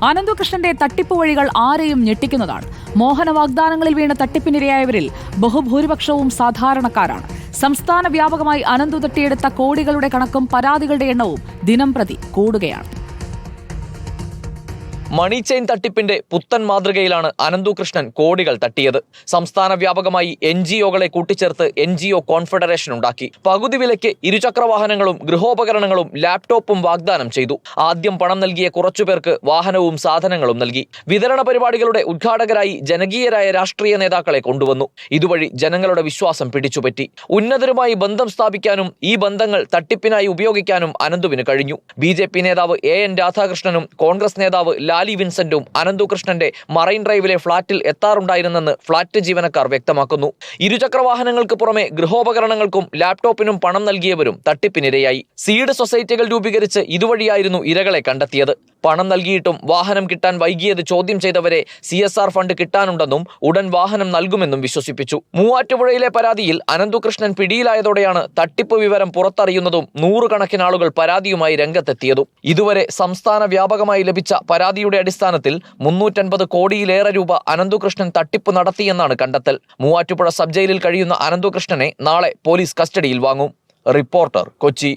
അനന്തകൃഷ്ണന്റെ തട്ടിപ്പ് വഴികൾ ആരെയും ഞെട്ടിക്കുന്നതാണ്. മോഹന വാഗ്ദാനങ്ങളിൽ വീണ തട്ടിപ്പിനിരയായവരിൽ ബഹുഭൂരിപക്ഷവും സാധാരണക്കാരാണ്. സംസ്ഥാന വ്യാപകമായി അനന്തു തട്ടിയെടുത്ത കോടികളുടെ കണക്കും പരാതികളുടെ എണ്ണവും ദിനംപ്രതി കൂടുകയാണ്. മണി ചെയിൻ തട്ടിപ്പിന്റെ പുത്തൻ മാതൃകയിലാണ് അനന്തകൃഷ്ണൻ കോടികൾ തട്ടിയത്. സംസ്ഥാന വ്യാപകമായി NGOകളെ കൂട്ടിച്ചേർത്ത് NGO കോൺഫെഡറേഷൻ ഉണ്ടാക്കി. പകുതി വിലയ്ക്ക് ഇരുചക്രവാഹനങ്ങളും ഗൃഹോപകരണങ്ങളും ലാപ്ടോപ്പും വാഗ്ദാനം ചെയ്തു. ആദ്യം പണം നൽകിയ കുറച്ചുപേർക്ക് വാഹനവും സാധനങ്ങളും നൽകി. വിതരണ പരിപാടികളുടെ ഉദ്ഘാടകരായി ജനകീയരായ രാഷ്ട്രീയ നേതാക്കളെ കൊണ്ടുവന്നു. ഇതുവഴി ജനങ്ങളുടെ വിശ്വാസം പിടിച്ചുപറ്റി. ഉന്നതരുമായി ബന്ധം സ്ഥാപിക്കാനും ഈ ബന്ധങ്ങൾ തട്ടിപ്പിനായി ഉപയോഗിക്കാനും അനന്തുവിന് കഴിഞ്ഞു. BJP നേതാവ് AN രാധാകൃഷ്ണനും കോൺഗ്രസ് നേതാവ് ലാലി വിൻസെന്റും അനന്തകൃഷ്ണന്റെ മറൈൻ ഡ്രൈവിലെ ഫ്ളാറ്റിൽ എത്താറുണ്ടായിരുന്നെന്ന് ഫ്ളാറ്റ് ജീവനക്കാർ വ്യക്തമാക്കുന്നു. ഇരുചക്രവാഹനങ്ങൾക്ക് പുറമെ ഗൃഹോപകരണങ്ങൾക്കും ലാപ്ടോപ്പിനും പണം നൽകിയവരും തട്ടിപ്പിനിരയായി. സീഡ് സൊസൈറ്റികൾ രൂപീകരിച്ച് ഇതുവഴിയായിരുന്നു ഇരകളെ കണ്ടെത്തിയത്. പണം നൽകിയിട്ടും വാഹനം കിട്ടാൻ വൈകിയത് ചോദ്യം ചെയ്തവരെ CSR ഫണ്ട് കിട്ടാനുണ്ടെന്നും ഉടൻ വാഹനം നൽകുമെന്നും വിശ്വസിപ്പിച്ചു. മൂവാറ്റുപുഴയിലെ പരാതിയിൽ അനന്തകൃഷ്ണൻ പിടിയിലായതോടെയാണ് തട്ടിപ്പ് വിവരം പുറത്തറിയുന്നതും നൂറുകണക്കിന് ആളുകൾ പരാതിയുമായി രംഗത്തെത്തിയതും. ഇതുവരെ സംസ്ഥാന വ്യാപകമായി ലഭിച്ച പരാതിയുടെ അടിസ്ഥാനത്തിൽ 350 കോടിയിലേറെ രൂപ അനന്തകൃഷ്ണൻ തട്ടിപ്പ് നടത്തിയെന്നാണ് കണ്ടെത്തൽ. മൂവാറ്റുപുഴ സബ് ജയിലിൽ കഴിയുന്ന അനന്തകൃഷ്ണനെ നാളെ പോലീസ് കസ്റ്റഡിയിൽ വാങ്ങും. റിപ്പോർട്ടർ, കൊച്ചി.